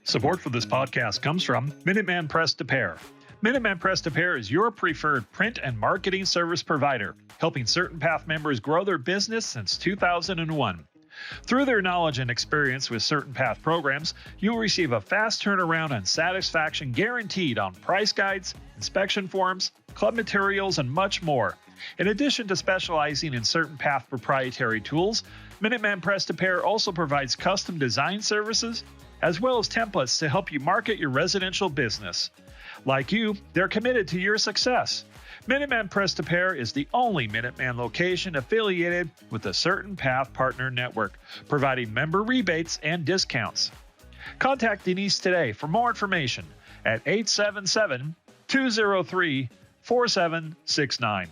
Support for this podcast comes from Minuteman Press to Pair. Minuteman Press to Pair is your preferred print and marketing service provider, helping CertainPath members grow their business since 2001. Through their knowledge and experience with CertainPath programs, you'll receive a fast turnaround and satisfaction guaranteed on price guides, inspection forms, club materials, and much more. In addition to specializing in CertainPath proprietary tools, Minuteman Press to Pair also provides custom design services, as well as templates to help you market your residential business. Like you, they're committed to your success. Minuteman Press to Pair is the only Minuteman location affiliated with the CertainPath Partner Network, providing member rebates and discounts. Contact Denise today for more information at 877-203-4769.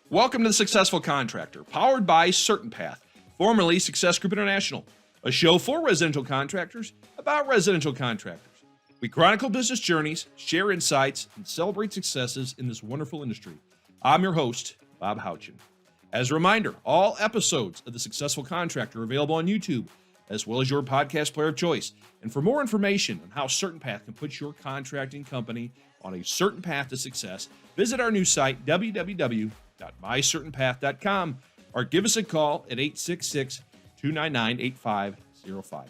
Welcome to The Successful Contractor, powered by CertainPath, formerly Success Group International, a show for residential contractors about residential contractors. We chronicle business journeys, share insights, and celebrate successes in this wonderful industry. I'm your host, Bob Houchin. As a reminder, all episodes of The Successful Contractor are available on YouTube, as well as your podcast player of choice. And for more information on how CertainPath can put your contracting company on a certain path to success, visit our new site, www.mycertainpath.com, or give us a call at 866-299-8505.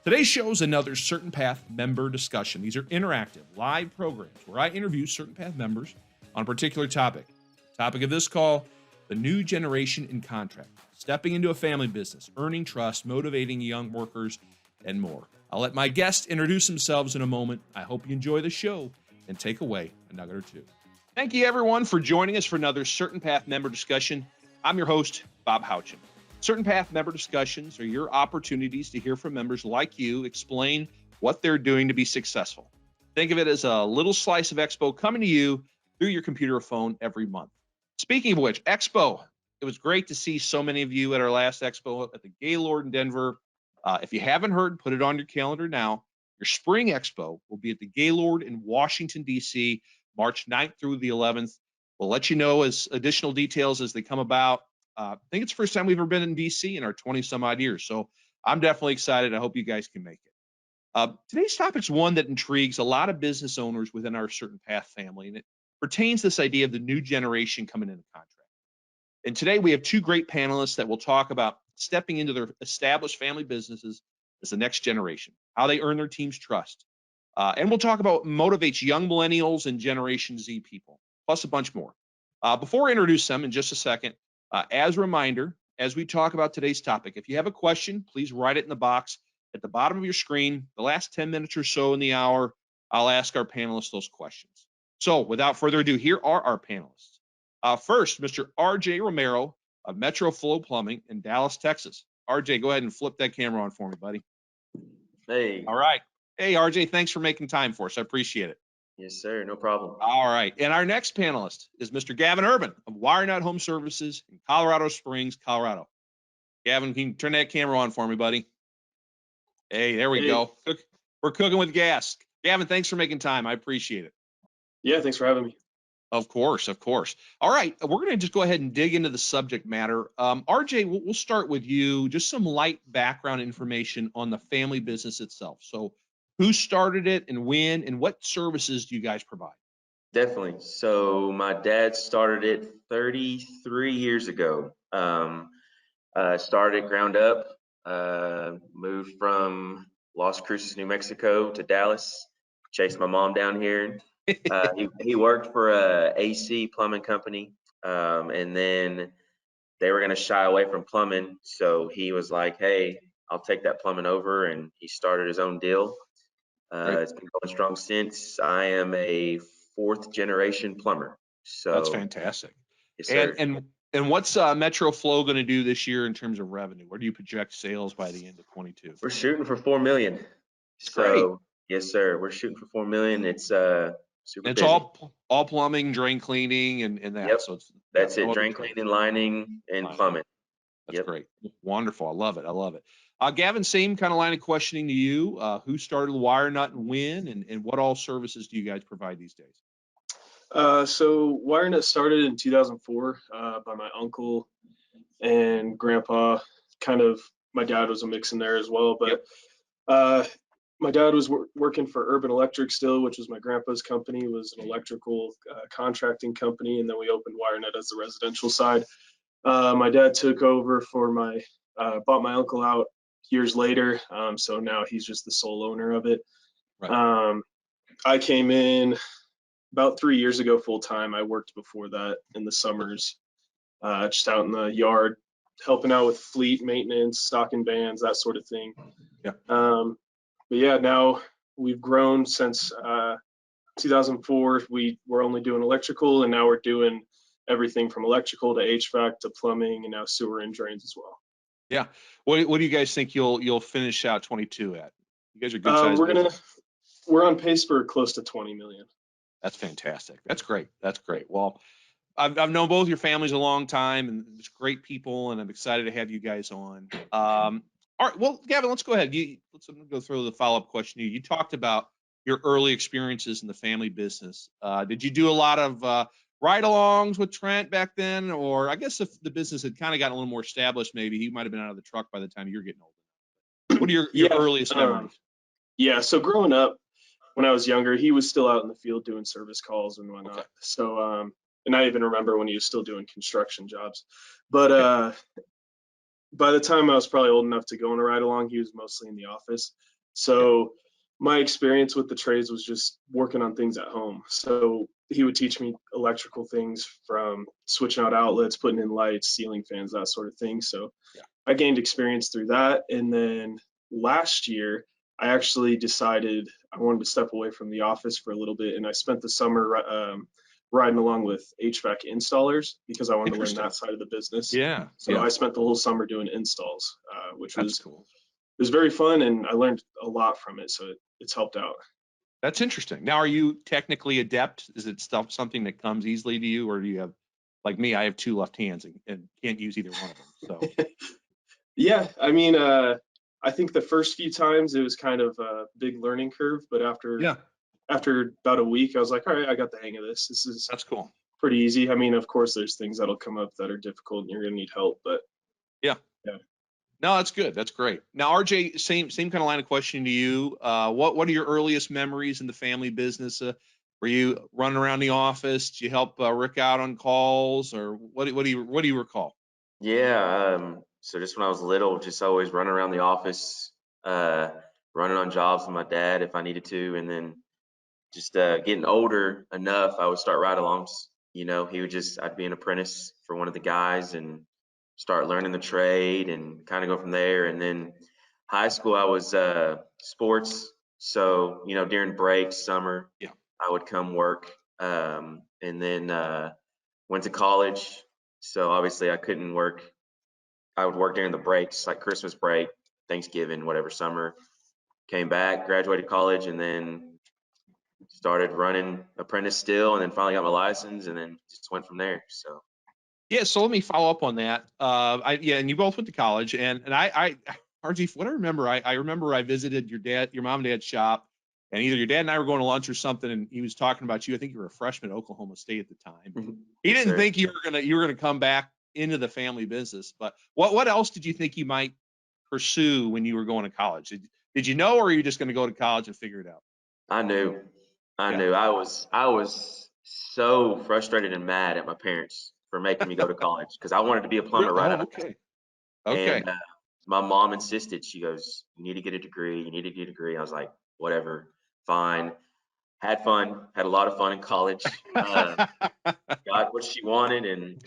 Today's show is another CertainPath member discussion. These are interactive, live programs where I interview CertainPath members on a particular topic. The topic of this call, the new generation in contracting, stepping into a family business, earning trust, motivating young workers, and more. I'll let my guests introduce themselves in a moment. I hope you enjoy the show and take away a nugget or two. Thank you, everyone, for joining us for another CertainPath member discussion. I'm your host, Bob Houchin. CertainPath member discussions are your opportunities to hear from members like you explain what they're doing to be successful. Think of it as a little slice of Expo coming to you through your computer or phone every month. Speaking of which, Expo, it was great to see so many of you at our last Expo at the Gaylord in Denver. If you haven't heard, put it on your calendar now. Your spring Expo will be at the Gaylord in Washington, D.C., March 9th through the 11th. We'll let you know as additional details as they come about. I think it's the first time we've ever been in D.C. in our 20-some-odd years, so I'm definitely excited. I hope you guys can make it. Today's topic is one that intrigues a lot of business owners within our CertainPath family, and it pertains to this idea of the new generation coming into contract. And today we have two great panelists that will talk about stepping into their established family businesses as the next generation, how they earn their team's trust. And we'll talk about what motivates young millennials and Generation Z people, plus a bunch more. Before I introduce them in just a second, as a reminder, as we talk about today's topic, if you have a question, please write it in the box at the bottom of your screen. The last 10 minutes or so in the hour, I'll ask our panelists those questions. So without further ado, here are our panelists. First, Mr. RJ Romero of Metro Flow Plumbing in Dallas, Texas. RJ, go ahead and flip that camera on for me, buddy. Hey. All right. Hey, RJ, thanks for making time for us. I appreciate it. Yes, sir. No problem. All right. And our next panelist is Mr. Gavin Urban of WireNut Home Services in Colorado Springs, Colorado. Gavin, can you turn that camera on for me, buddy? Hey, there we go. We're cooking with gas. Gavin, thanks for making time. I appreciate it. Yeah, thanks for having me. Of course, of course. All right, we're going to just go ahead and dig into the subject matter. RJ, we'll start with you. Just some light background information on the family business itself. So who started it and when, and what services do you guys provide? Definitely. So my dad started it 33 years ago. Started ground up, moved from Las Cruces, New Mexico to Dallas, chased my mom down here. He worked for a AC plumbing company, and then they were going to shy away from plumbing. So he was like, hey, I'll take that plumbing over, and he started his own deal. It's been going strong since. I am a fourth generation plumber. So that's fantastic. Yes, sir. And what's Metro Flow going to do this year in terms of revenue? Where do you project sales by the end of 22? We're shooting for $4 million. So yes, sir. We're shooting for $4 million. It's super it's busy. all plumbing, drain cleaning, and that. Yep. So that's it. Drain cleaning, lining, and plumbing. That's great. Wonderful. I love it. I love it. Gavin, same kind of line of questioning to you. Who started WireNut and when, and what all services do you guys provide these days? So WireNut started in 2004 by my uncle, and grandpa. Kind of, my dad was a mix in there as well, but my dad was working for Urban Electric still, which was my grandpa's company, was an electrical contracting company, and then we opened WireNut as the residential side. My dad took over for bought my uncle out years later, so now he's just the sole owner of it. Right. I came in about 3 years ago full time. I worked before that in the summers, just out in the yard, helping out with fleet maintenance, stocking bands, that sort of thing. Yeah. But yeah, now we've grown since 2004. We were only doing electrical, and now we're doing everything from electrical to HVAC to plumbing, and now sewer and drains as well. Yeah. What do you guys think you'll finish out 22 at? You guys are good size. We're on pace for close to 20 million. That's fantastic. That's great. That's great. Well, I've known both your families a long time, and it's great people, and I'm excited to have you guys on. All right. Well, Gavin, let's go ahead. Let's go through the follow-up question. You talked about your early experiences in the family business. Did you do a lot of ride-alongs with Trent back then, or I guess if the business had kind of gotten a little more established, maybe he might have been out of the truck by the time you're getting older. What are your earliest memories? Yeah. So growing up, when I was younger, he was still out in the field doing service calls and whatnot. Okay. So, and I even remember when he was still doing construction jobs. But by the time I was probably old enough to go on a ride along, he was mostly in the office. So my experience with the trades was just working on things at home. So he would teach me electrical things from switching out outlets, putting in lights, ceiling fans, that sort of thing. So I gained experience through that. And then last year, I actually decided I wanted to step away from the office for a little bit. And I spent the summer riding along with HVAC installers because I wanted to learn that side of the business. Yeah. So I spent the whole summer doing installs, which was cool. It was very fun, and I learned a lot from it. So it's helped out. That's interesting. Now, are you technically adept? Is it something that comes easily to you, or do you have, like me, I have two left hands and can't use either one of them? So yeah, I mean, I think the first few times it was kind of a big learning curve, but after about a week, I was like, all right, I got the hang of this. That's cool. Pretty easy. I mean, of course, there's things that'll come up that are difficult and you're gonna need help, but yeah. No, that's good. That's great. Now, RJ, same kind of line of question to you. What are your earliest memories in the family business? Were you running around the office? Did you help Rick out on calls, or what do you recall? Yeah. So just when I was little, just always running around the office, running on jobs with my dad if I needed to, and then just getting older enough, I would start ride-alongs. I'd be an apprentice for one of the guys and start learning the trade and kind of go from there. And then high school, I was sports. So, during breaks, summer, I would come work. And then went to college. So obviously I couldn't work. I would work during the breaks, like Christmas break, Thanksgiving, whatever, summer. Came back, graduated college, and then started running apprentice still, and then finally got my license, and then just went from there. So so let me follow up on that. And you both went to college, and RG, what I remember I visited your mom and dad's shop, and either your dad and I were going to lunch or something, and he was talking about you. I think you were a freshman at Oklahoma State at the time. He didn't think you were gonna come back into the family business, but what else did you think you might pursue when you were going to college? Did you know, or are you just going to go to college and figure it out? I knew. I was so frustrated and mad at my parents for making me go to college because I wanted to be a plumber right out of high school. Okay. And my mom insisted. She goes, "You need to get a degree. You need to get a degree." I was like, "Whatever, fine." Had fun. Had a lot of fun in college. Got what she wanted, and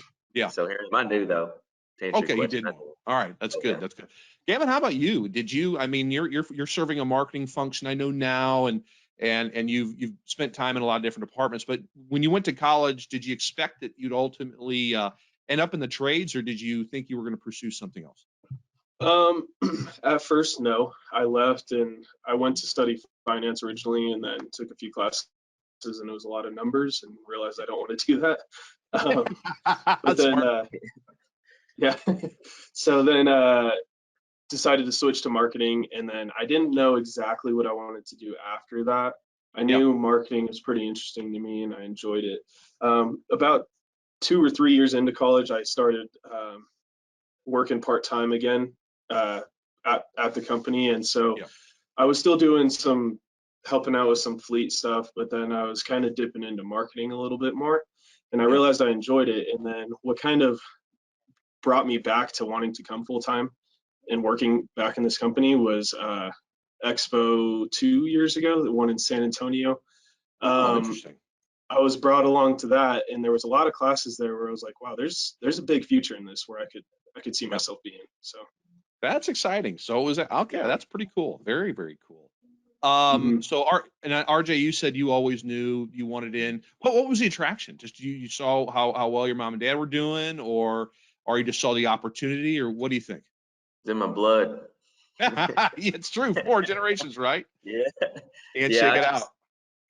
so here I knew though. Okay, you did know. All right, that's good. That's good. Gavin, how about you? Did you? I mean, you're serving a marketing function, I know now, and you've spent time in a lot of different departments. But when you went to college, did you expect that you'd ultimately end up in the trades, or did you think you were going to pursue something else? At first, no. I left and I went to study finance originally, and then took a few classes, and it was a lot of numbers, and realized I don't want to do that. But then, so then decided to switch to marketing, and then I didn't know exactly what I wanted to do after that. I knew marketing was pretty interesting to me, and I enjoyed it. About 2 or 3 years into college, I started working part-time again at the company. And so Yeah. I was still doing some helping out with some fleet stuff, but then I was kind of dipping into marketing a little bit more. And I Yeah. realized I enjoyed it. And then what kind of brought me back to wanting to come full-time and working back in this company was Expo 2 years ago, the one in San Antonio. Interesting. I was brought along to that, and there was a lot of classes there where I was like, wow, there's a big future in this where I could see myself being. So That's exciting. So was that okay? yeah. That's pretty cool. Very, very cool. Mhm. So RJ, you said you always knew you wanted in. What was the attraction? Just you saw how well your mom and dad were doing, or you just saw the opportunity, or what do you think? It's in my blood. It's true. 4 generations, right? Yeah. Can't Yeah. shake I it out.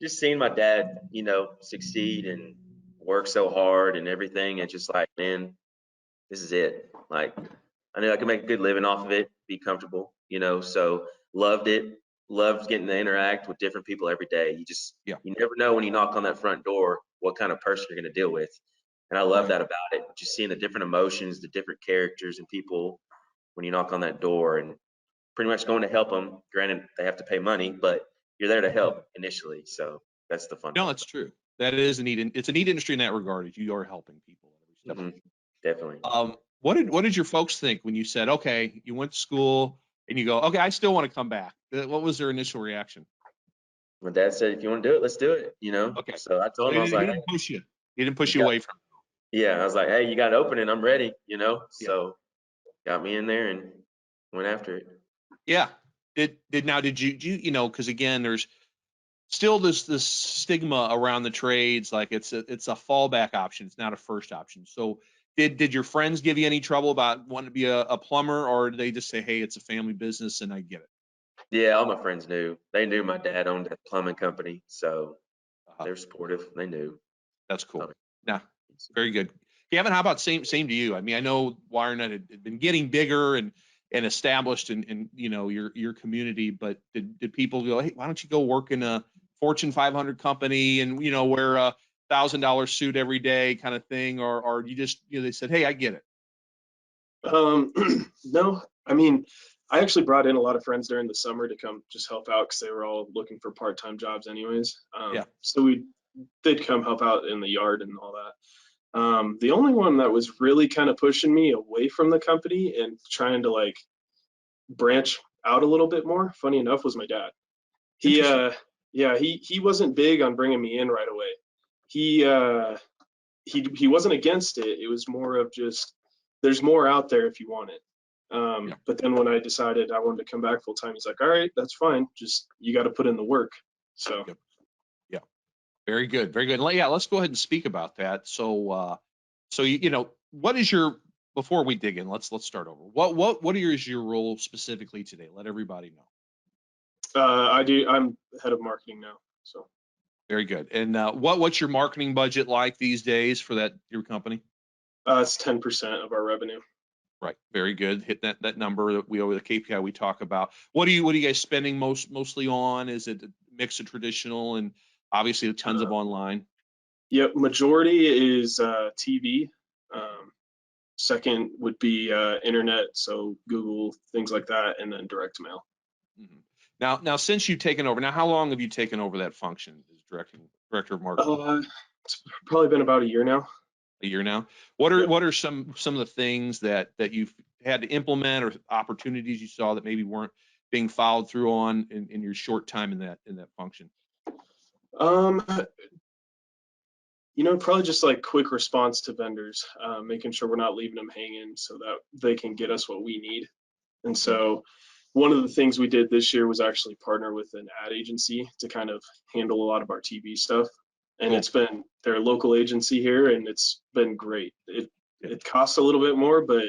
just seeing my dad, succeed and work so hard and everything. It's just like, man, this is it. Like, I knew I could make a good living off of it, be comfortable, so loved it. Loved getting to interact with different people every day. Yeah. You never know when you knock on that front door what kind of person you're going to deal with. And I love Right. that about it. Just seeing the different emotions, the different characters and people when you knock on that door, and pretty much going to help them. Granted, they have to pay money, but you're there to help initially. So that's the fun No, part that's true. That is it's a neat industry in that regard. Is you are helping people at every about step. it. Definitely. What did your folks think when you said, okay, you went to school and you go, okay, I still want to come back? What was their initial reaction? My dad said, if you want to do it, let's do it, Okay. So I So told him, I was he like, didn't push you. He didn't hey, push you away from yeah, I was like, hey, you got an opening, I'm ready, it. So got me in there and went after it. Yeah. Did you know, because again, there's still this stigma around the trades, like it's a fallback option. It's not a first option. So did your friends give you any trouble about wanting to be a plumber, or did they just say, hey, it's a family business and I get it? Yeah, all my friends knew. They knew my dad owned a plumbing company, so Uh, they're supportive. They knew. that's cool. Um, Yeah, very good. Gavin, how about same to you? I mean, I know WireNut had been getting bigger and established in your community, but did people go, hey, why don't you go work in a Fortune 500 company and wear a $1,000 suit every day kind of thing, or you just they said, hey, I get it. No, I mean, I actually brought in a lot of friends during the summer to come just help out because they were all looking for part-time jobs anyways. Yeah. So they'd come help out in the yard and all that. The only one that was really kind of pushing me away from the company and trying to like branch out a little bit more, funny enough, was my dad. He, Interesting. he wasn't big on bringing me in right away. He wasn't against it. It was more of just there's more out there if you want it. Yeah. But then when I decided I wanted to come back full time, he's like, all right, that's fine. Just you got to put in the work. So Yep. Yeah. Very good. Very good. Yeah, let's go ahead and speak about that. So what is your before we dig in, let's start over. What is your role specifically today? Let everybody know. I'm head of marketing now. So Very good. And what's your marketing budget like these days for your company? it's 10% of our revenue. Right. Very good. Hit that number that we over the KPI we talk about. What are you guys spending mostly on? Is it a mix of traditional and obviously tons of online? Yep, majority is TV. Second would be internet, so Google, things like that, and then direct mail. Mhm. Now, since you've taken over, how long have you taken over that function as director of marketing? It's probably been about a year now. A year now. Yep. What are some of the things that you've had to implement or opportunities you saw that maybe weren't being followed through on in your short time in that function? Um, probably just like quick response to vendors, making sure we're not leaving them hanging so that they can get us what we need. And so one of the things we did this year was actually partner with an ad agency to kind of handle a lot of our TV stuff. And Cool. it's been their local agency here, and it's been great. Yeah. It costs a little bit more, but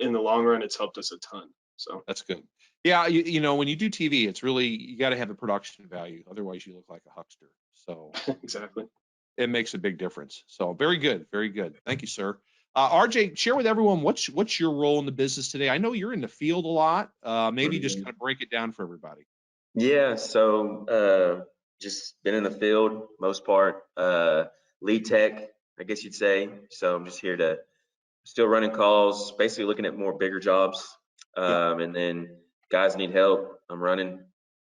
in the long run, it's helped us a ton. So That's good. Yeah, when you do TV, it's really you got to have the production value. Otherwise, you look like a huckster. So exactly. it makes a big difference. So very good, very good. Thank you, sir. RJ, share with everyone what's your role in the business today. I know you're in the field a lot. Maybe just kind of break it down for everybody. Yeah, so just been in the field most part, lead tech, I guess you'd say. So I'm just here to still running calls, basically looking at more bigger jobs. Yeah. And then guys need help, I'm running,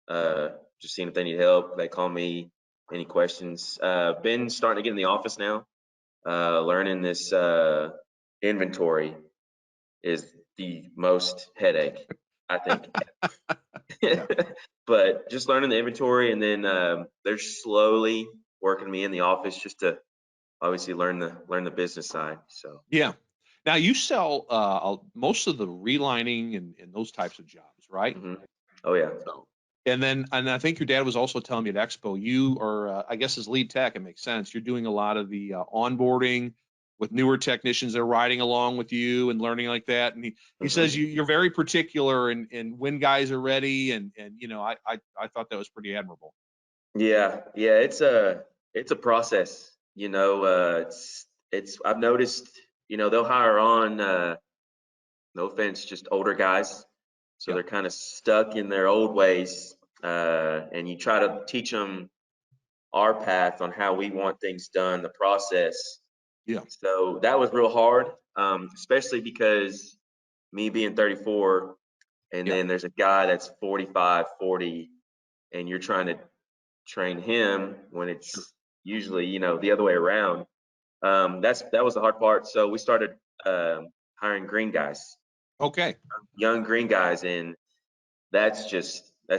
just seeing if they need help. They call me, any questions. Been starting to get in the office now, learning this inventory is the most headache, I think. Yeah. But just learning the inventory, and then they're slowly working me in the office just to obviously learn the business side. So Yeah. Now you sell most of the relining and those types of jobs, right? mhm. Oh yeah. So, and I think your dad was also telling me at Expo, you are, I guess, as lead tech, it makes sense. You're doing a lot of the onboarding with newer technicians that are riding along with you and learning like that. And he says Mhm. you're very particular in when guys are ready. And I thought that was pretty admirable. Yeah, yeah, it's a process, it's I've noticed, they'll hire on, no offense, just older guys. So Yeah. they're kind of stuck in their old ways, and you try to teach them our path on how we want things done, the process. Yeah. So that was real hard, especially because me being 34, and Yeah. then there's a guy that's 45, 40, and you're trying to train him when Sure. it's usually, the other way around. That was the hard part. So we started hiring green guys, Okay. young green guys, and that's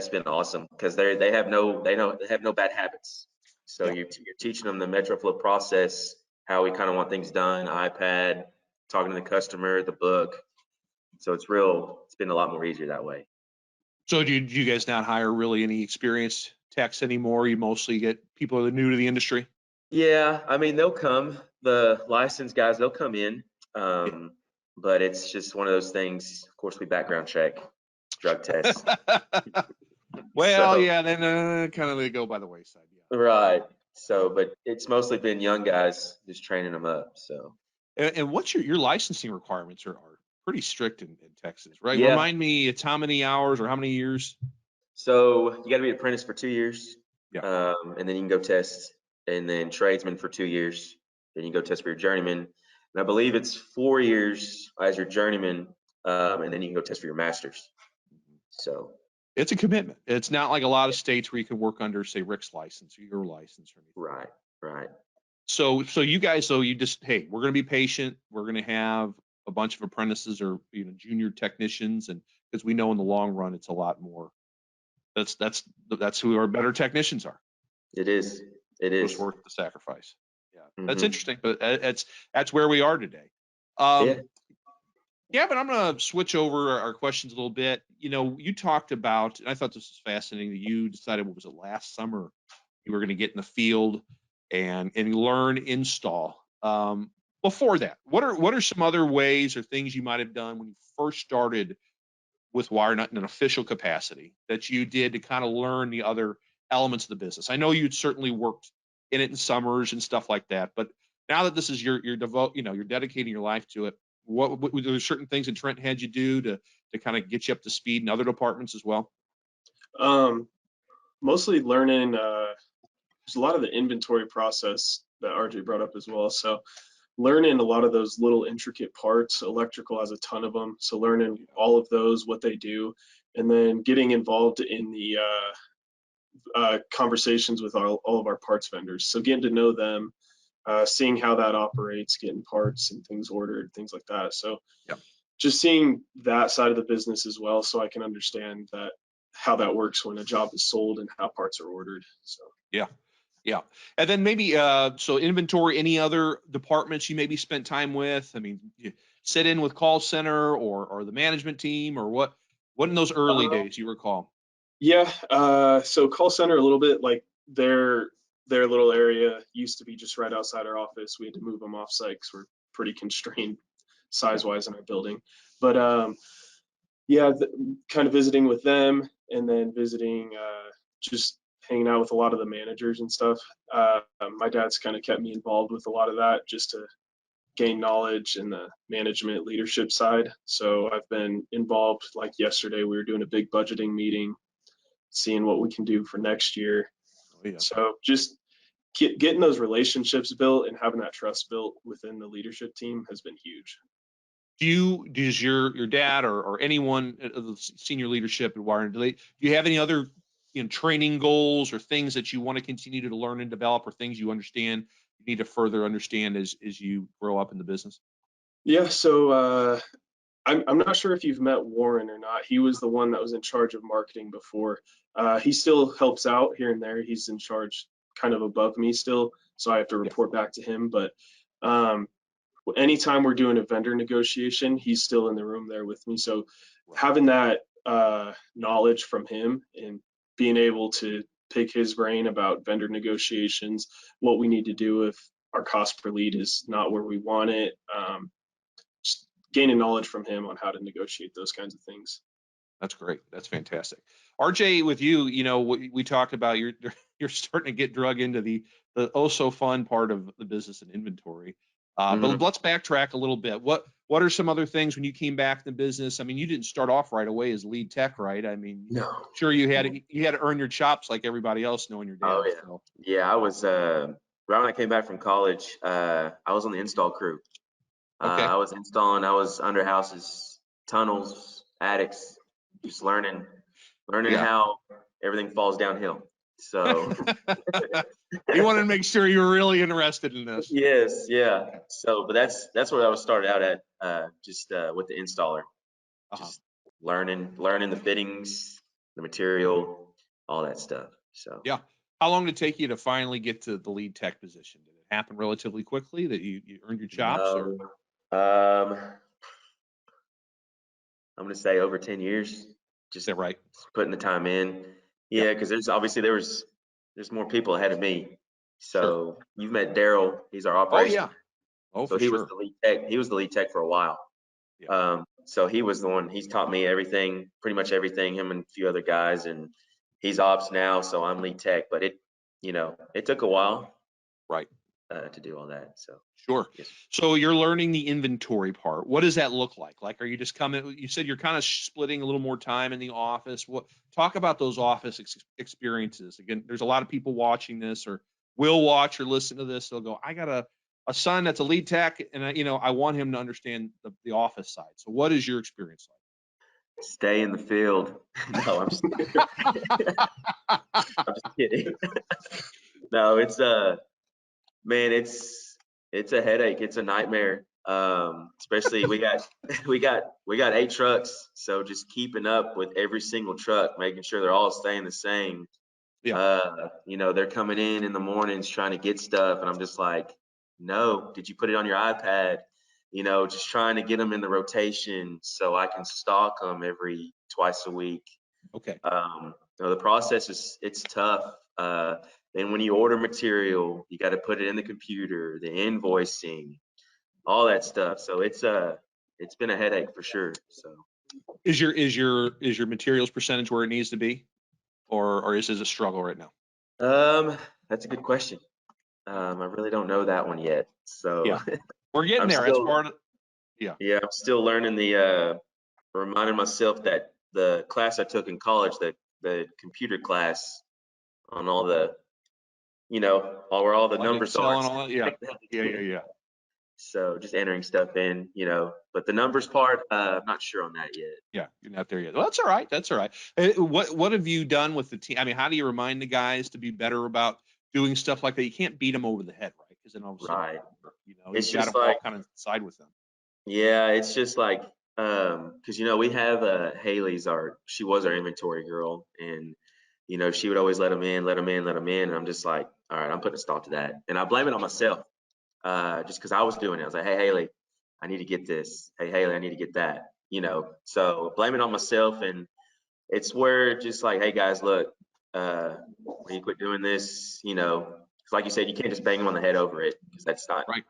been awesome because they have no bad habits. So Yeah. you're teaching them the MetroFlow process, how we kind of want things done, iPad, talking to the customer, the book. So it's been a lot more easier that way. So do you guys not hire really any experienced techs anymore? You mostly get people that are new to the industry? Yeah, I mean, they'll come, the licensed guys, they'll come in. Um, but it's just one of those things. Of course, we background check, drug tests. Well, So, yeah, then kind of they go by the wayside. Yeah. right. So, but it's mostly been young guys, just training them up. So, And what's your licensing requirements are pretty strict in Texas, right? yeah. Remind me, it's how many hours or how many years? So you got to be an apprentice for 2 years, Yeah. and then you can go test, and then tradesman for 2 years. Then you go test for your journeyman. And I believe it's 4 years as your journeyman, and then you can go test for your master's. So, It's a commitment. It's not like a lot of states where you can work under, say, Rick's license or your license or anything. right, right. So you guys, though, you just, hey, we're going to be patient. We're going to have a bunch of apprentices or junior technicians, and because we know in the long run it's a lot more. That's who our better technicians are. It is. It It was is. worth the sacrifice. Yeah, that's Hmm. interesting, but that's where we are today. Yeah. Yeah, but I'm going to switch over our questions a little bit. You talked about, and I thought this was fascinating that you decided, what was it, last summer, you were going to get in the field and learn install. Before that, what are some other ways or things you might have done when you first started with WireNut in an official capacity that you did to kind of learn the other elements of the business? I know you'd certainly worked in it in summers and stuff like that, but now that this is your devote, you're dedicating your life to it. What were there certain things that Trent had you do to kind of get you up to speed in other departments as well? Um, Mostly learning. There's a lot of the inventory process that RJ brought up as well. So learning a lot of those little intricate parts. Electrical has a ton of them. So learning all of those, what they do, and then getting involved in the conversations with all of our parts vendors. So getting to know them, seeing how that operates, getting parts and things ordered, things like that. So Yeah. just seeing that side of the business as well, so I can understand that how that works when a job is sold and how parts are ordered. So Yeah. Yeah. And then maybe so inventory, any other departments you maybe spent time with? I mean, you sit in with call center or the management team, or what in those early uh, days you recall? yeah, so call center a little bit, like their little area used to be just right outside our office. We had to move them off site because we're pretty constrained Yeah. size wise in our building. But yeah, kind of visiting with them, and then visiting, just hanging out with a lot of the managers and stuff. My dad's kind of kept me involved with a lot of that just to gain knowledge in the management leadership side. So I've been involved. Like yesterday, we were doing a big budgeting meeting, seeing what we can do for next year. Oh, yeah. So just getting those relationships built and having that trust built within the leadership team has been huge. Does your dad or anyone of the senior leadership at WireNut, do you have any other training goals or things that you want to continue to learn and develop, or things you understand you need to further understand as you grow up in the business? Yeah, so I'm not sure if you've met Warren or not. He was the one that was in charge of marketing before. He still helps out here and there. He's in charge kind of above me still, so I have to report back to him. But um, anytime we're doing a vendor negotiation, he's still in the room there with me. So having that knowledge from him and being able to pick his brain about vendor negotiations, what we need to do if our cost per lead is not where we want it, just gaining knowledge from him on how to negotiate those kinds of things. That's great. That's fantastic. RJ, with you, we talked about you're starting to get drug into the oh so fun part of the business and inventory. But let's backtrack a little bit. What are some other things when you came back in the business? I mean, you didn't start off right away as lead tech, right? I mean, No. Sure you had to earn your chops like everybody else knowing your dad. Oh yeah. So. Yeah, I was right when I came back from college, I was on the install crew. Okay. I was installing, I was under houses, tunnels, attics, just learning how everything falls downhill. So you wanted to make sure you were really interested in this. Yes, yeah. So, but that's what I was started out at, just with the installer, just learning the fittings, the material, all that stuff. So yeah. How long did it take you to finally get to the lead tech position? Did it happen relatively quickly that you earned your chops? No. I'm gonna say over 10 years. Just right. Putting the time in. Yeah, because there's more people ahead of me. So you've met Daryl. He's our operations. Oh yeah. Oh, so for he sure. was the lead tech. He was the lead tech for a while. Yeah. So he was the one. He's taught me everything, pretty much everything. Him and a few other guys, and he's ops now. So I'm lead tech. But it took a while. Right. To do all that. So sure. Yes. So you're learning the inventory part. What does that look like? Like, are you just coming? You said you're kind of splitting a little more time in the office. Talk about those office experiences. Again, there's a lot of people watching this or will watch or listen to this. They'll go, I got a son that's a lead tech, and I want him to understand the office side. So what is your experience like? Stay in the field. No, I'm just, I'm just kidding. No, it's man, it's a headache. It's a nightmare. Especially we got we got 8 trucks, so just keeping up with every single truck, making sure they're all staying the same. Yeah. They're coming in the mornings trying to get stuff, and I'm just like, no, did you put it on your iPad? Just trying to get them in the rotation so I can stock them every twice a week. Okay. The process it's tough. Then when you order material, you got to put it in the computer, the invoicing, all that stuff. So it's been a headache for sure. So is your materials percentage where it needs to be, or is it a struggle right now? That's a good question. I really don't know that one yet. So yeah, we're getting there. That's part of yeah, I'm still learning reminding myself that the class I took in college, the computer class, on all the where all the numbers are. All that, yeah. So just entering stuff in, but the numbers part, I'm not sure on that yet. Yeah, you're not there yet. Well, that's all right. That's all right. What have you done with the team? I mean, how do you remind the guys to be better about doing stuff like that? You can't beat them over the head, right? Because then all of a sudden, it's you got to like, kind of side with them. Yeah, it's just like, because we have Haley's she was our inventory girl, and she would always let them in, and I'm just like, all right, I'm putting a stop to that, and I blame it on myself, just because I was doing it. I was like, hey Haley, I need to get this. Hey Haley, I need to get that. So blame it on myself, and it's where just like, hey guys, look, when you quit doing this, it's like you said, you can't just bang them on the head over it, because that's not right.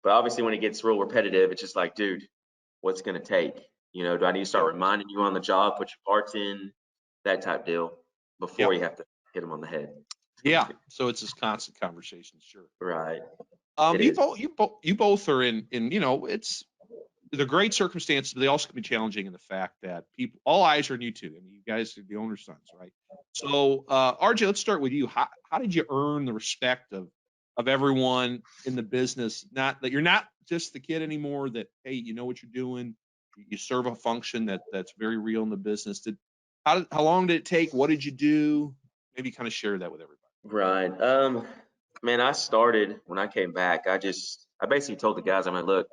But obviously when it gets real repetitive, it's just like, dude, what's it gonna take? Do I need to start reminding you on the job, put your parts in, that type deal, before you have to hit them on the head? Yeah. So it's this constant conversation, sure. Right. You both are in it's the great circumstances, but they also can be challenging in the fact that all eyes are on you too. I mean, you guys are the owner's sons, right? So RJ, let's start with you. How did you earn the respect of of everyone in the business, not that you're not just the kid anymore, that, hey, you know what you're doing, you serve a function that's very real in the business. How long did it take? What did you do? Maybe kind of share that with everybody. Right. Man, I started when I came back. I basically told the guys, I'm like, look,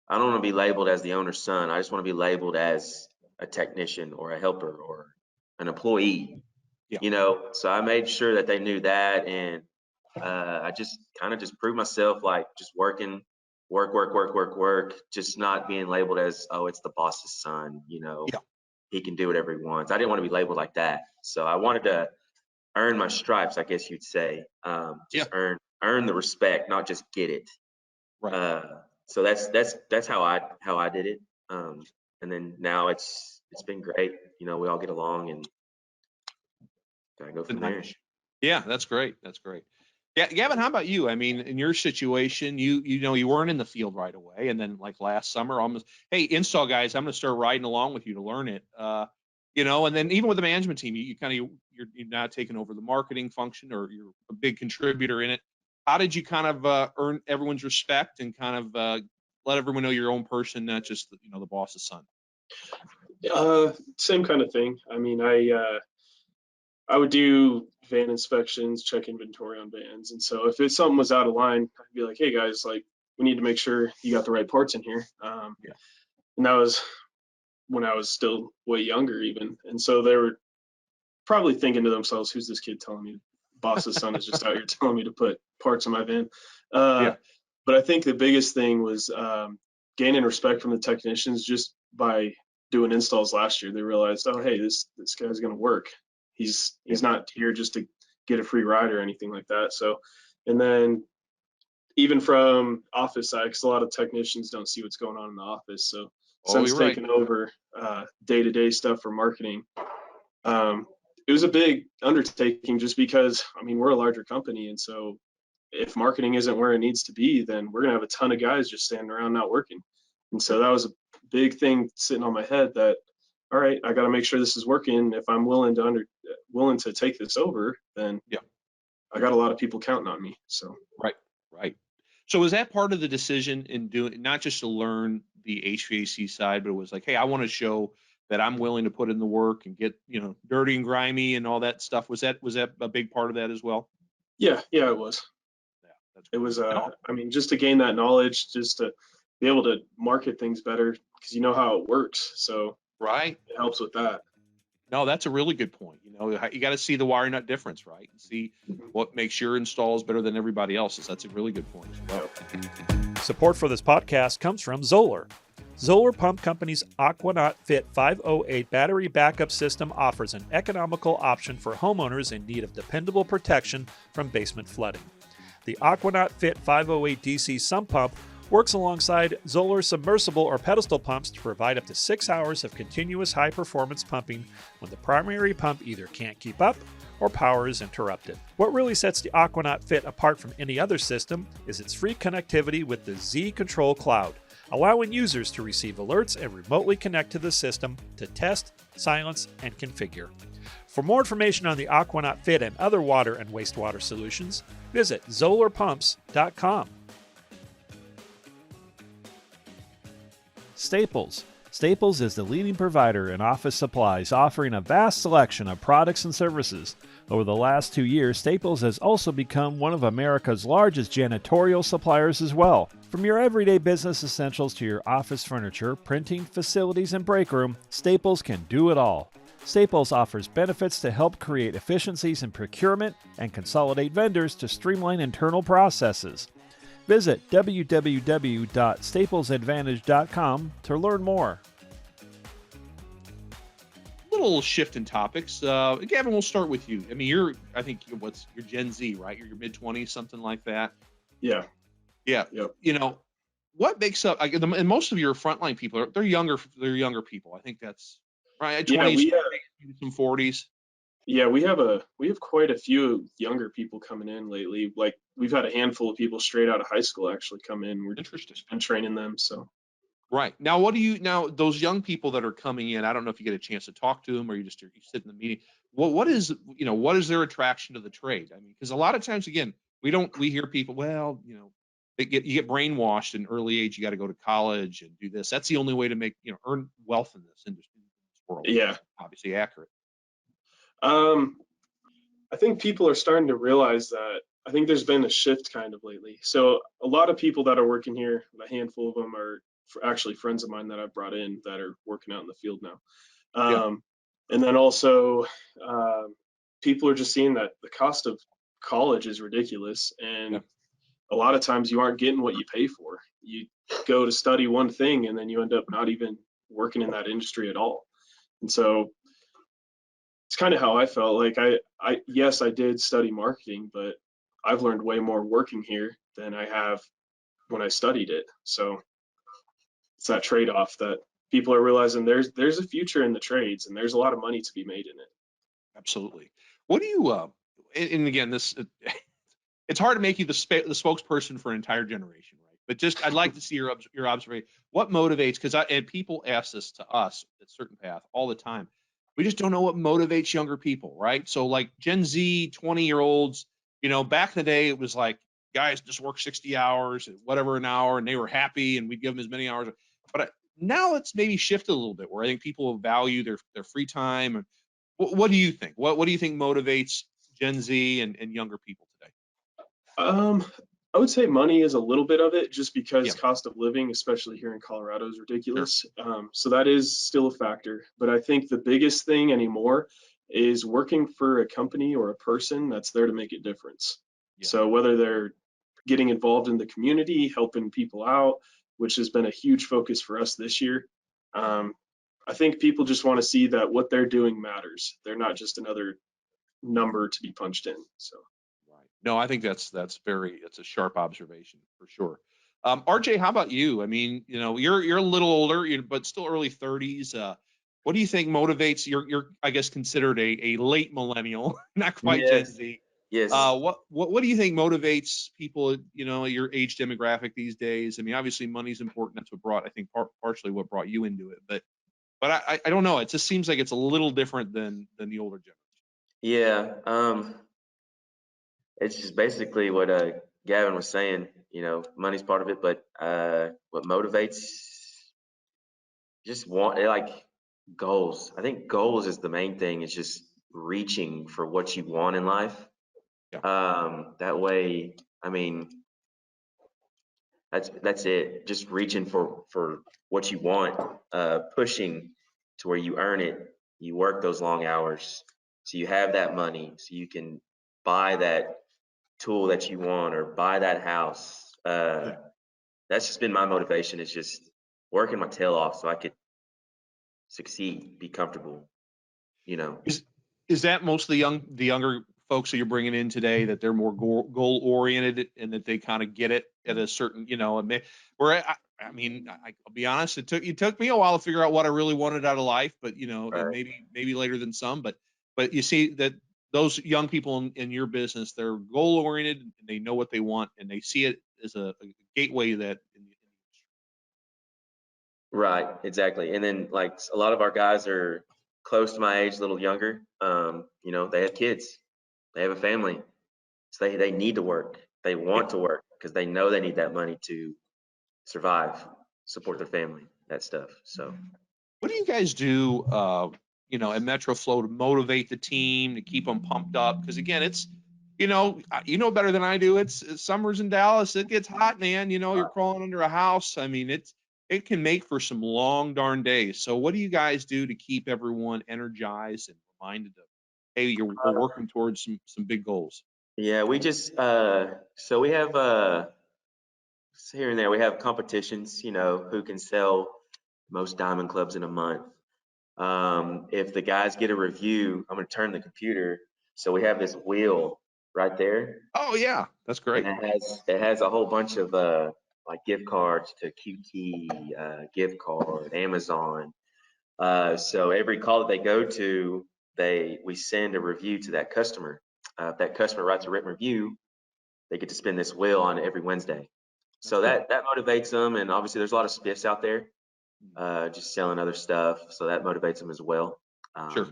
I don't want to be labeled as the owner's son. I just want to be labeled as a technician or a helper or an employee. Yeah. So I made sure that they knew that, and I just kind of just proved myself, like just working, work, just not being labeled as, oh, it's the boss's son. Yeah. He can do whatever he wants. I didn't want to be labeled like that, so I wanted to earn my stripes, I guess you'd say. Just earn the respect, not just get it. Right. So that's how I did it. And then now it's been great. We all get along and kind of go from there. Yeah, that's great. That's great. Yeah, Gavin, how about you? I mean, in your situation, you weren't in the field right away, and then like last summer, almost, hey, install guys, I'm going to start riding along with you to learn it. And then even with the management team, you're now taking over the marketing function, or you're a big contributor in it. How did you kind of earn everyone's respect and kind of let everyone know you're your own person, not just the boss's son? Same kind of thing. I mean, I would do van inspections, check inventory on vans. And so if something was out of line, I'd be like, hey guys, like we need to make sure you got the right parts in here. And that was when I was still way younger even. And so they were probably thinking to themselves, who's this kid telling me boss's son is just out here telling me to put parts in my van. But I think the biggest thing was gaining respect from the technicians just by doing installs last year. They realized, oh, hey, this guy's going to work. He's not here just to get a free ride or anything like that. So, and then even from office side, because a lot of technicians don't see what's going on in the office. So since taking over day-to-day stuff for marketing, it was a big undertaking just because, I mean, we're a larger company. And so if marketing isn't where it needs to be, then we're going to have a ton of guys just standing around not working. And so that was a big thing sitting on my head that, all right, I got to make sure this is working. If I'm willing to take this over, then I got a lot of people counting on me. So right. So was that part of the decision in doing, not just to learn the HVAC side, but it was like, hey, I want to show that I'm willing to put in the work and get dirty and grimy and all that stuff. Was that a big part of that as well? Yeah, it was. It was. I mean, just to gain that knowledge, just to be able to market things better, because you know how it works. So it helps with that. No, that's a really good point. You got to see the WireNut difference, right? And see what makes your installs better than everybody else's. That's a really good point as well. Support for this podcast comes from Zoeller. Zoeller Pump Company's Aquanot Fit 508 battery backup system offers an economical option for homeowners in need of dependable protection from basement flooding. The Aquanot Fit 508 DC sump pump works alongside Zoeller submersible or pedestal pumps to provide up to 6 hours of continuous high-performance pumping when the primary pump either can't keep up or power is interrupted. What really sets the Aquanot Fit apart from any other system is its free connectivity with the Z Control Cloud, allowing users to receive alerts and remotely connect to the system to test, silence, and configure. For more information on the Aquanot Fit and other water and wastewater solutions, visit zoellerpumps.com. Staples. Staples is the leading provider in office supplies, offering a vast selection of products and services. Over the last 2 years, Staples has also become one of America's largest janitorial suppliers as well. From your everyday business essentials to your office furniture, printing, facilities, and break room, Staples can do it all. Staples offers benefits to help create efficiencies in procurement and consolidate vendors to streamline internal processes. Visit www.staplesadvantage.com to learn more. Little shift in topics. Gavin, we'll start with you. I mean, you're Gen Z, right? You're your mid-20s, something like that. Yeah. Yep. What makes up? And most of your frontline people they're younger people. I think that's right. 20s, some 40s. Yeah, we have quite a few younger people coming in lately. Like we've had a handful of people straight out of high school actually come in. We're interested in training them. So right now, those young people that are coming in? I don't know if you get a chance to talk to them or you sit in the meeting. What is their attraction to the trade? I mean, because a lot of times, again, we hear people, well, you get brainwashed in early age. You got to go to college and do this. That's the only way to make, earn wealth in this industry, in this world. Yeah. Obviously accurate. I think people are starting to realize that. I think there's been a shift kind of lately. So a lot of people that are working here, a handful of them are actually friends of mine that I've brought in that are working out in the field now. Yeah. And then also, people are just seeing that the cost of college is ridiculous, and Yeah. a lot of times you aren't getting what you pay for. You go to study one thing and then you end up not even working in that industry at all. And so it's kind of how I felt. Like yes, I did study marketing, but I've learned way more working here than I have when I studied it. So it's that trade-off that people are realizing there's a future in the trades and there's a lot of money to be made in it. Absolutely. What do you, and again, it's hard to make you the spokesperson for an entire generation, right? But just, I'd like to see your observation. What motivates, and people ask this to us at CertainPath all the time. We just don't know what motivates younger people, right? So like Gen Z, 20-year-olds, back in the day, it was like, guys just work 60 hours, whatever an hour, and they were happy, and we'd give them as many hours. But now it's maybe shifted a little bit, where I think people value their free time. And what do you think? What do you think motivates Gen Z and younger people today? I would say money is a little bit of it, just because Yeah. cost of living, especially here in Colorado, is ridiculous. Sure. So that is still a factor. But I think the biggest thing anymore is working for a company or a person that's there to make a difference. Yeah. So whether they're getting involved in the community, helping people out, which has been a huge focus for us this year. I think people just want to see that what they're doing matters. They're not just another number to be punched in. So. Right. No, I think it's a sharp observation for sure. RJ, how about you? I mean, you're a little older, but still early 30s. What do you think motivates? You're I guess considered a late millennial, not quite Gen Yes. Z. Yes. What do you think motivates people? Your age demographic these days. I mean, obviously money's important. That's what brought, I think, partially what brought you into it. But I don't know. It just seems like it's a little different than the older generation. Yeah. It's just basically what Gavin was saying. Money's part of it, but what motivates, just like goals. I think goals is the main thing. It's just reaching for what you want in life. Yeah. That way, I mean, that's it. Just reaching for what you want, pushing to where you earn it. You work those long hours, so you have that money, so you can buy that tool that you want or buy that house. Yeah. That's just been my motivation. Is just working my tail off so I could succeed, be comfortable. Is that most of the younger folks that you're bringing in today, that they're more goal oriented and that they kind of get it at a certain, where I mean, I'll be honest, it took me a while to figure out what I really wanted out of life, but Right. maybe later than some, but you see that those young people in your business, they're goal oriented and they know what they want and they see it as a gateway that. Right, exactly. And then like a lot of our guys are close to my age, a little younger. They have kids, they have a family, so they need to work. They want to work because they know they need that money to survive, support their family, that stuff. So What do you guys do, at MetroFlow to motivate the team, to keep them pumped up? Because again, it's, better than I do. It's summers in Dallas. It gets hot, man. You're crawling under a house. I mean, it can make for some long darn days. So what do you guys do to keep everyone energized and reminded of, hey, we're working towards some big goals? yeah, we just so we have here and there we have competitions, who can sell most diamond clubs in a month. If the guys get a review, I'm going to turn the computer. So we have this wheel right there, Oh yeah, that's great. and it has a whole bunch of like gift cards to QT, gift card, Amazon. So every call that they go to, we send a review to that customer. If that customer writes a written review, they get to spin this wheel on every Wednesday. So That's that motivates them, and obviously there's a lot of spiffs out there, just selling other stuff, so that motivates them as well. Sure.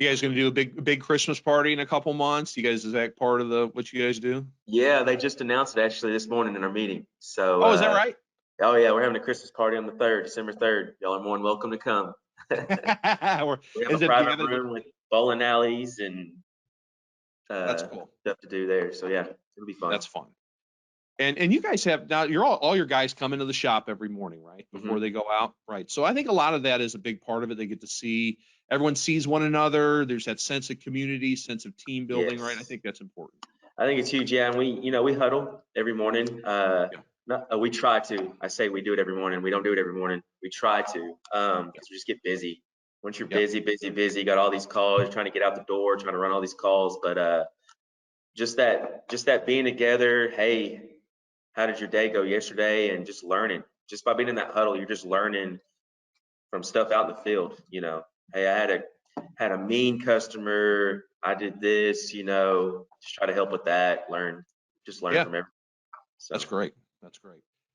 You guys going to do a big Christmas party in a couple months? Is that part of what you guys do? Yeah, they just announced it actually this morning in our meeting. So, Oh, is that right? oh yeah, we're having a Christmas party on the 3rd, December 3rd. Y'all are more than welcome to come. We have a private room with bowling alleys and That's cool. stuff to do there. So yeah, it'll be fun. That's fun. And you guys have now all your guys come into the shop every morning, right? Before they go out, right? So I think a lot of that is a big part of it. They get to see everyone sees one another. There's that sense of community, sense of team building, right? I think that's important. I think it's huge. Yeah, and we huddle every morning. We try to. I say we do it every morning. We don't do it every morning. We try to, because we just get busy. Once you're busy, you got all these calls, trying to get out the door, trying to run all these calls. But just that being together. Hey, how did your day go yesterday? And just learning. Just by being in that huddle, you're just learning from stuff out in the field. Hey, I had a mean customer. I did this. Just try to help with that. Learn from everything. So. That's great.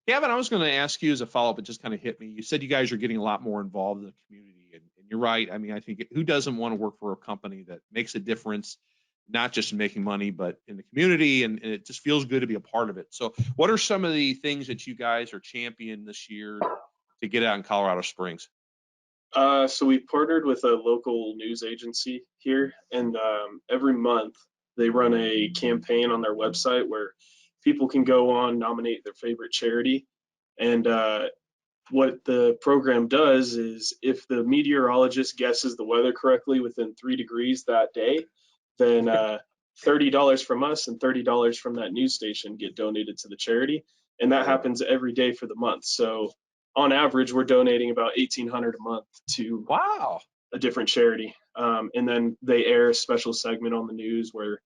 Gavin, I was going to ask you as a follow-up. It just kind of hit me. You said you guys are getting a lot more involved in the community, and you're right. I mean, I think who doesn't want to work for a company that makes a difference, not just in making money, but in the community, and it just feels good to be a part of it. So what are some of the things that you guys are championing this year to get out in Colorado Springs? So we partnered with a local news agency here, and every month they run a campaign on their website where people can go on, nominate their favorite charity. And what the program does is if the meteorologist guesses the weather correctly within 3 degrees that day, then $30 from us and $30 from that news station get donated to the charity. And that happens every day for the month. So on average, we're donating about $1,800 a month to a different charity. And then they air a special segment on the news where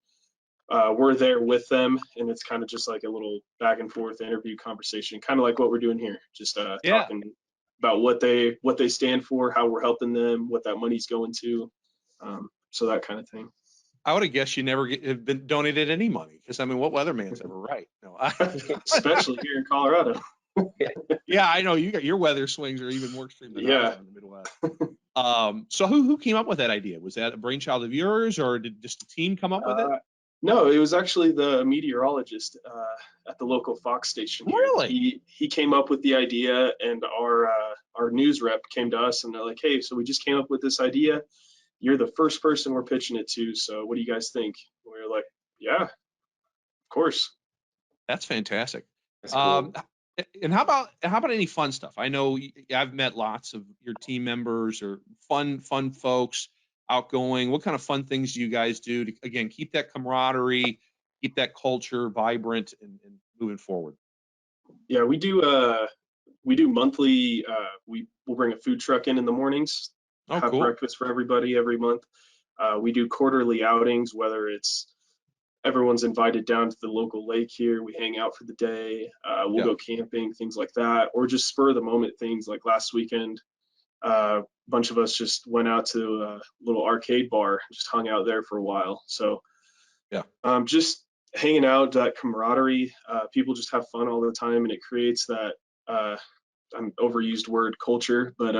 we're there with them, and it's kind of just like a little back and forth interview conversation, kind of like what we're doing here, just talking about what they stand for, how we're helping them, what that money's going to, so that kind of thing. I would have guessed you never have been donated any money, because I mean, what weatherman's ever right? No, especially here in Colorado. Yeah, I know your weather swings are even more extreme than ours in the Midwest. So who came up with that idea? Was that a brainchild of yours, or did just the team come up with it? No, it was actually the meteorologist at the local Fox station here. Really? He came up with the idea, and our news rep came to us and they're like, "Hey, so we just came up with this idea. You're the first person we're pitching it to. So what do you guys think?" We were like, "Yeah, of course." That's fantastic. That's cool. And how about any fun stuff? I know I've met lots of your team members, or fun folks, outgoing. What kind of fun things do you guys do to, again, keep that camaraderie, keep that culture vibrant and moving forward? Yeah, we do monthly. We'll bring a food truck in the mornings, have breakfast for everybody every month. We do quarterly outings, whether it's everyone's invited down to the local lake here. We hang out for the day. We'll go camping, things like that, or just spur of the moment things like last weekend. A bunch of us just went out to a little arcade bar, just hung out there for a while. So just hanging out, that camaraderie. People just have fun all the time, and it creates that overused word culture, but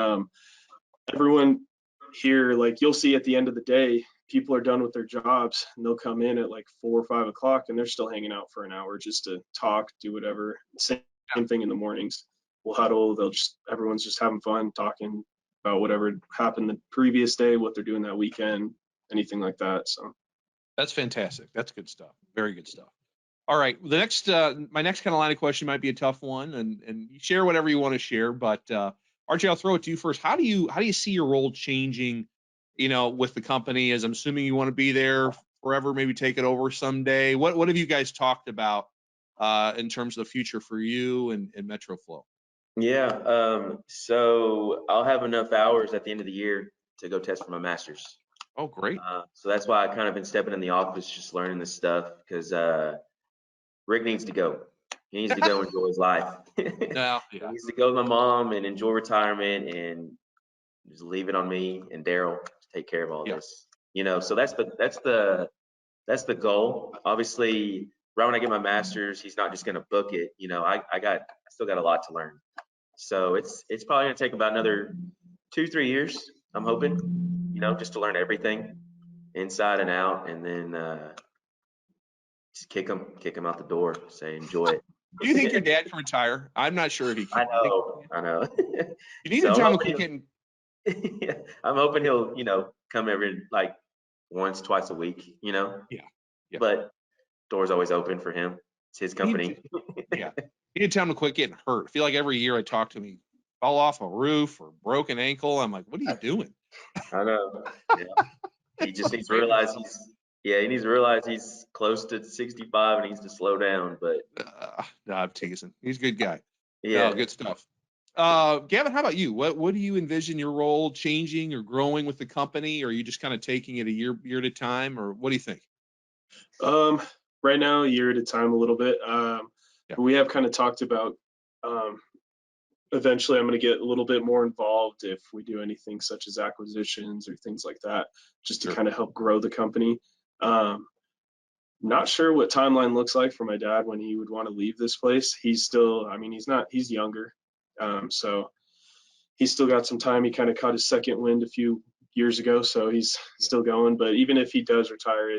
everyone here, like, you'll see at the end of the day, people are done with their jobs and they'll come in at like 4 or 5 o'clock and they're still hanging out for an hour just to talk, do whatever. Same thing in the mornings. We'll huddle. Everyone's just having fun, talking about whatever happened the previous day, what they're doing that weekend, anything like that. So that's fantastic. That's good stuff. Very good stuff. All right. My next kind of line of question might be a tough one, and you share whatever you want to share. But RJ, I'll throw it to you first. How do you see your role changing, with the company? As I'm assuming you want to be there forever, maybe take it over someday. What have you guys talked about in terms of the future for you and MetroFlow? Yeah. So I'll have enough hours at the end of the year to go test for my master's. Oh, great. So that's why I kind of been stepping in the office, just learning this stuff, because Rick needs to go. He needs to go enjoy his life. He needs to go with my mom and enjoy retirement, and just leave it on me and Daryl to take care of all this. So that's the goal. Obviously, right when I get my master's, he's not just going to book it. I still got a lot to learn. So it's probably going to take about another 2-3 years, I'm hoping, just to learn everything. inside and out, and then just kick him out the door. Say enjoy it. Do you think your dad can retire? I'm not sure if he can. I know. You need So to I'm tell him to hoping quit getting. yeah, I'm hoping he'll, come every like once, twice a week, Yeah. But door's always open for him. It's his company. Yeah. You need to tell him to quit getting hurt. I feel like every year I talk to him, he fell off a roof or broke an ankle. I'm like, what are you doing? I know. Yeah. He just needs to realize he needs to realize he's close to 65 and needs to slow down. But No, I'm teasing. He's a good guy. yeah, No, good stuff. Gavin, how about you? What do you envision your role changing or growing with the company? Or are you just kind of taking it a year at a time, or what do you think? Right now, a year at a time, a little bit. Yeah. We have kind of talked about eventually I'm going to get a little bit more involved if we do anything such as acquisitions or things like that, just to Sure. kind of help grow the company. Not sure what timeline looks like for my dad when he would want to leave this place. He's still, I mean, he's younger. So he's still got some time. He kind of caught his second wind a few years ago, so he's still going. But even if he does retire,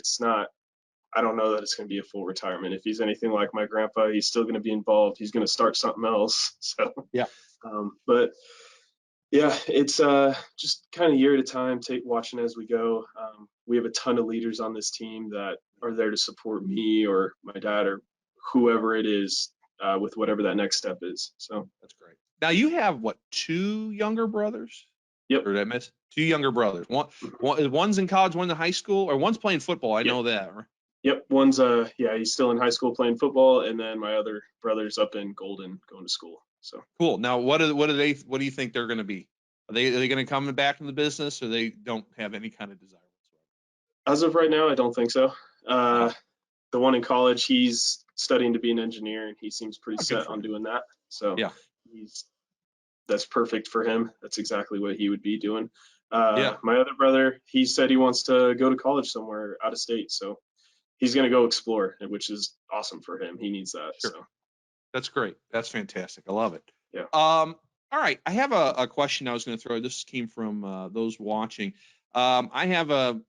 I don't know that it's going to be a full retirement. If he's anything like my grandpa, he's still going to be involved. He's going to start something else. So, Yeah. But yeah, it's just kind of year at a time, watching as we go. We have a ton of leaders on this team that are there to support me or my dad or whoever it is with whatever that next step is. So That's great. Now you have what, 2 younger brothers? Yep. Or did I miss 2 younger brothers? One's in college, one's in high school, or one's playing football. I know that. Yep, one's he's still in high school playing football, and then my other brother's up in Golden going to school. So Cool. Now, what do you think they're going to be? Are they going to come back in the business, or they don't have any kind of desire whatsoever? as of right now, I don't think so. The one in college, he's studying to be an engineer, and he seems pretty set on doing that. So yeah, that's perfect for him. That's exactly what he would be doing. Yeah. My other brother, he said he wants to go to college somewhere out of state, so he's going to go explore, which is awesome for him. He needs that. Sure. So That's great. That's fantastic. I love it. Yeah. All right. I have a question I was going to throw. This came from those watching. I have an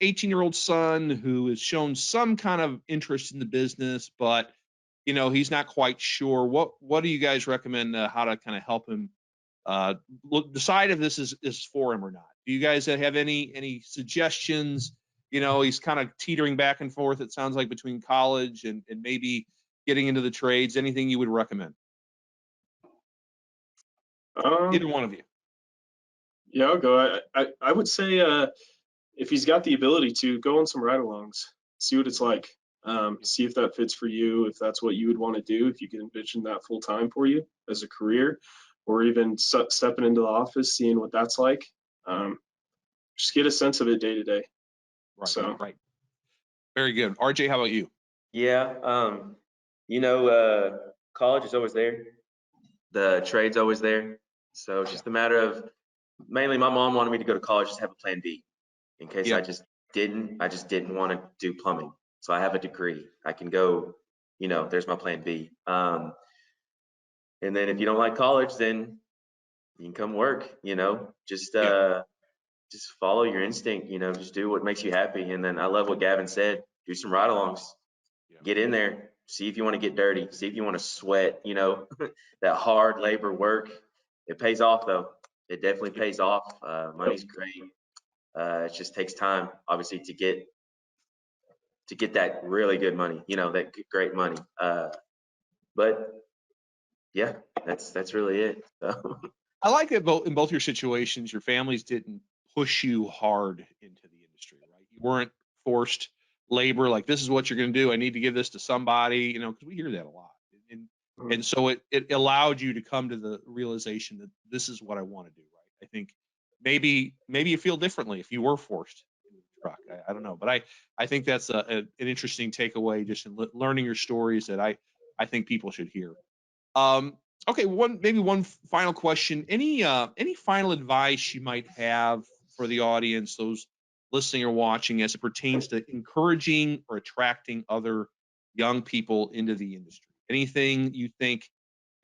18-year-old son who has shown some kind of interest in the business, but he's not quite sure. What do you guys recommend how to kind of help him decide if this is for him or not? Do you guys have any suggestions? He's kind of teetering back and forth, it sounds like, between college and maybe getting into the trades. Anything you would recommend? Either one of you. Yeah, I'll go. I would say if he's got the ability to, go on some ride-alongs, see what it's like. See if that fits for you, if that's what you would want to do, if you can envision that full time for you as a career, or even stepping into the office, seeing what that's like. Just get a sense of it day to day. Right. Very good. RJ, how about you? Yeah. College is always there. The trade's always there. So it's just a matter of, mainly my mom wanted me to go to college, just have a plan B in case I just didn't want to do plumbing. So I have a degree. I can go, there's my plan B. And then if you don't like college, then you can come work, just follow your instinct, just do what makes you happy. And then I love what Gavin said, do some ride-alongs, get in there, see if you want to get dirty, see if you want to sweat, that hard labor work. It pays off though. It definitely pays off. Money's great. It just takes time, obviously, to get that really good money, that great money. But yeah, that's really it. So. I like it in both your situations. Your families didn't push you hard into the industry, right? You weren't forced labor, like this is what you're going to do. I need to give this to somebody, because we hear that a lot. And so it allowed you to come to the realization that this is what I want to do, right? I think maybe you feel differently if you were forced into the truck. I don't know, but I think that's an interesting takeaway just in learning your stories that I think people should hear. Okay, one final question. Any final advice you might have for the audience, those listening or watching, as it pertains to encouraging or attracting other young people into the industry? Anything you think,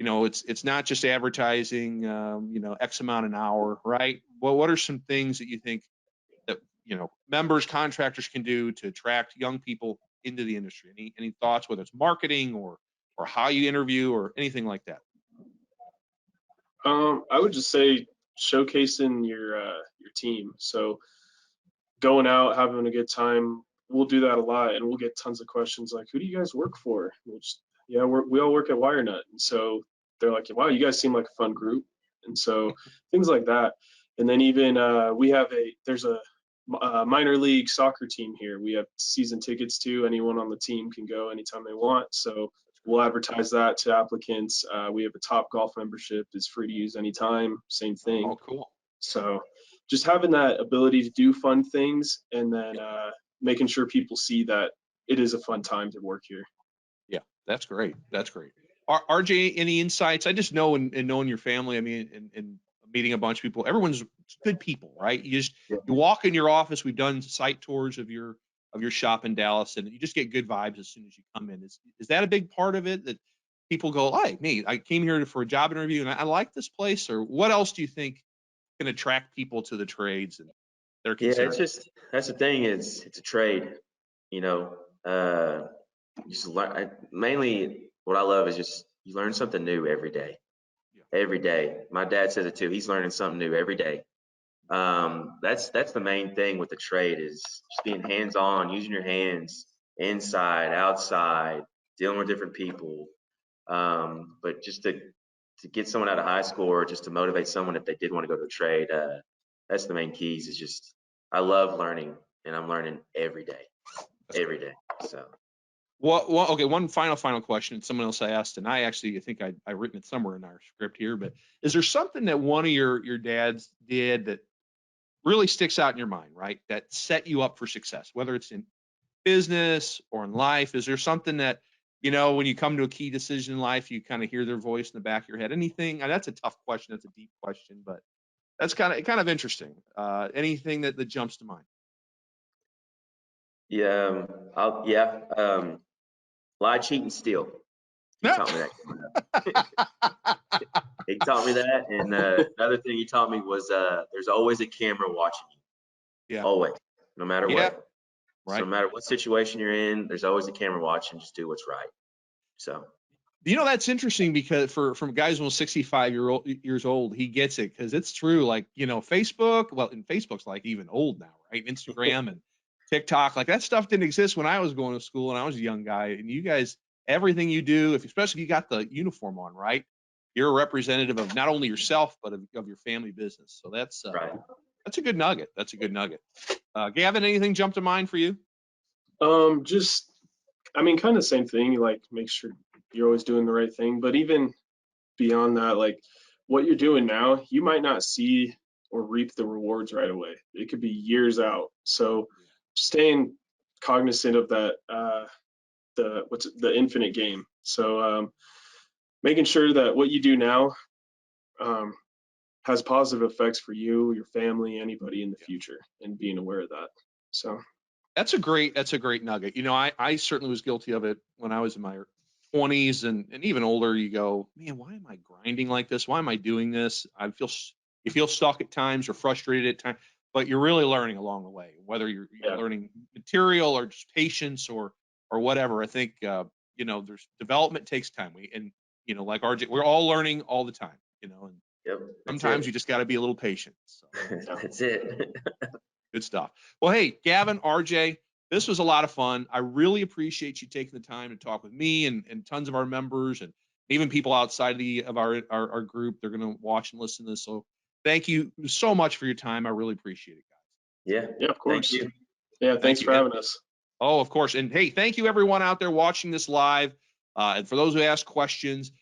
it's not just advertising, X amount an hour, right? Well, what are some things that you think that members, contractors can do to attract young people into the industry? Any thoughts, whether it's marketing or how you interview or anything like that? I would just say showcasing your team. So going out, having a good time. We'll do that a lot, and we'll get tons of questions like, "Who do you guys work for?" We'll just, we all work at WireNut, and so they're like, "Wow, you guys seem like a fun group," and so things like that. And then even there's a minor league soccer team here. We have season tickets to. Anyone on the team can go anytime they want. So we'll advertise that to applicants. We have a Top Golf membership. It's free to use anytime. Same thing. Oh, cool. So just having that ability to do fun things, and then making sure people see that it is a fun time to work here. Yeah, that's great. That's great. RJ, any insights? I just know in knowing your family, I mean, and meeting a bunch of people, everyone's good people, right? You walk in your office. We've done site tours of your shop in Dallas, and you just get good vibes as soon as you come in. Is that a big part of it, that people go, "Hey, me, I came here for a job interview and I like this place"? Or what else do you think can attract people to the trades and their concerns? Yeah, that's the thing, it's a trade, just learn. Mainly what I love is just you learn something new every day. Yeah. Every day. My dad says it too. He's learning something new every day. That's the main thing with the trade, is just being hands-on, using your hands inside, outside, dealing with different people. But just to get someone out of high school, or just to motivate someone if they did want to go to a trade, that's the main keys. Is just, I love learning, and I'm learning every day. So Well, okay. One final question. Someone else asked, and I think I written it somewhere in our script here. But is there something that one of your dads did that really sticks out in your mind, right? That set you up for success, whether it's in business or in life? Is there something that, when you come to a key decision in life, you kind of hear their voice in the back of your head? Anything? And that's a tough question. That's a deep question, but that's kind of interesting. Anything that jumps to mind? yeah, lie, cheat, and steal. He taught me that. He taught me that, and another thing he taught me was there's always a camera watching you. Yeah. Always, no matter what. Right. So no matter what situation you're in, there's always a camera watching. Just do what's right. So. That's interesting, because from guys almost 65 years old, he gets it, because it's true. Like, Facebook, and Facebook's like even old now, right? Instagram and TikTok, like that stuff didn't exist when I was going to school and I was a young guy. And you guys, everything you do, especially if you got the uniform on, right, you're a representative of not only yourself but of your family business. So that's right. That's a good nugget. Gavin, anything jump to mind for you? Just, kind of same thing. Like, make sure you're always doing the right thing. But even beyond that, like what you're doing now, you might not see or reap the rewards right away. It could be years out. So staying cognizant of that, the infinite game. So making sure that what you do now has positive effects for you, your family, anybody in the future, and being aware of that. So that's a great nugget. I certainly was guilty of it when I was in my 20s and even older. You go, man, why am I grinding like this? Why am I doing this? You feel stuck at times or frustrated at times, but you're really learning along the way, whether you're learning material or just patience or whatever. I think, there's development takes time. Like RJ, we're all learning all the time, and sometimes you just got to be a little patient. So, That's it. good stuff. Well, hey, Gavin, RJ, this was a lot of fun. I really appreciate you taking the time to talk with me and tons of our members, and even people outside of our group. They're going to watch and listen to this. So thank you so much for your time. I really appreciate it, guys. Yeah, of course. Thank you. Yeah, thanks for having us. Oh, of course. And hey, thank you everyone out there watching this live. And for those who ask questions,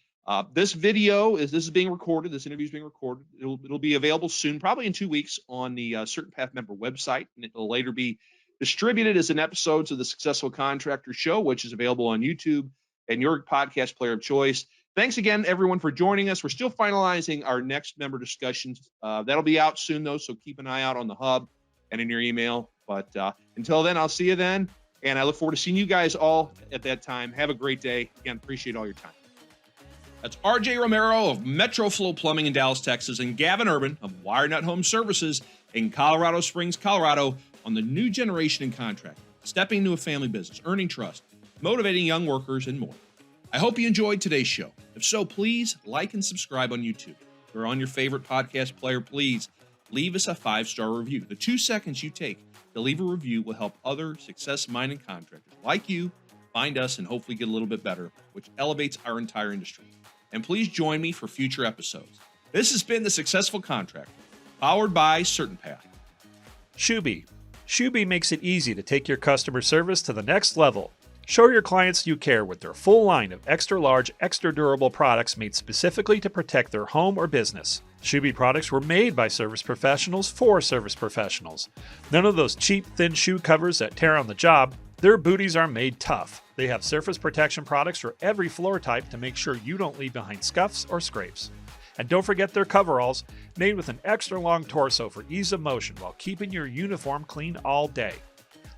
this is being recorded. This interview is being recorded. It'll be available soon, probably in 2 weeks, on the CertainPath member website, and it'll later be distributed as an episode of the Successful Contractor Show, which is available on YouTube and your podcast player of choice. Thanks again, everyone, for joining us. We're still finalizing our next member discussions. That'll be out soon, though, so keep an eye out on the hub and in your email. But until then, I'll see you then, and I look forward to seeing you guys all at that time. Have a great day. Again, appreciate all your time. That's RJ Romero of Metro Flow Plumbing in Dallas, Texas, and Gavin Urban of WireNut Home Services in Colorado Springs, Colorado, on the new generation in contracting, stepping into a family business, earning trust, motivating young workers, and more. I hope you enjoyed today's show. If so, please like and subscribe on YouTube. If you're on your favorite podcast player, please leave us a 5-star review. The 2 seconds you take to leave a review will help other success-minded contractors like you find us and hopefully get a little bit better, which elevates our entire industry. And please join me for future episodes. This has been The Successful Contractor, powered by CertainPath. Shuby. Shuby makes it easy to take your customer service to the next level. Show your clients you care with their full line of extra large, extra durable products made specifically to protect their home or business. Shuby products were made by service professionals for service professionals. None of those cheap, thin shoe covers that tear on the job. Their booties are made tough. They have surface protection products for every floor type to make sure you don't leave behind scuffs or scrapes. And don't forget their coveralls, made with an extra long torso for ease of motion while keeping your uniform clean all day.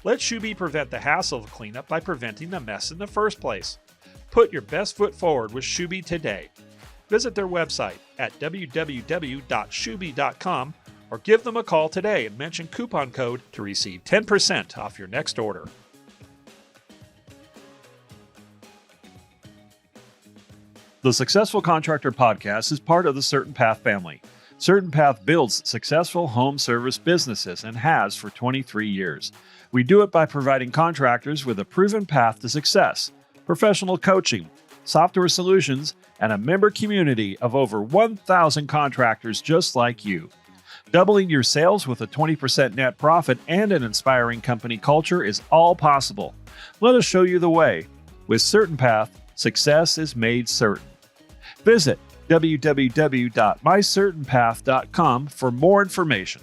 Let Shuby prevent the hassle of cleanup by preventing the mess in the first place. Put your best foot forward with Shuby today. Visit their website at www.shuby.com or give them a call today and mention coupon code to receive 10% off your next order. The Successful Contractor Podcast is part of the CertainPath family. CertainPath builds successful home service businesses and has for 23 years. We do it by providing contractors with a proven path to success, professional coaching, software solutions, and a member community of over 1,000 contractors just like you. Doubling your sales with a 20% net profit and an inspiring company culture is all possible. Let us show you the way. With CertainPath, success is made certain. Visit www.mycertainpath.com for more information.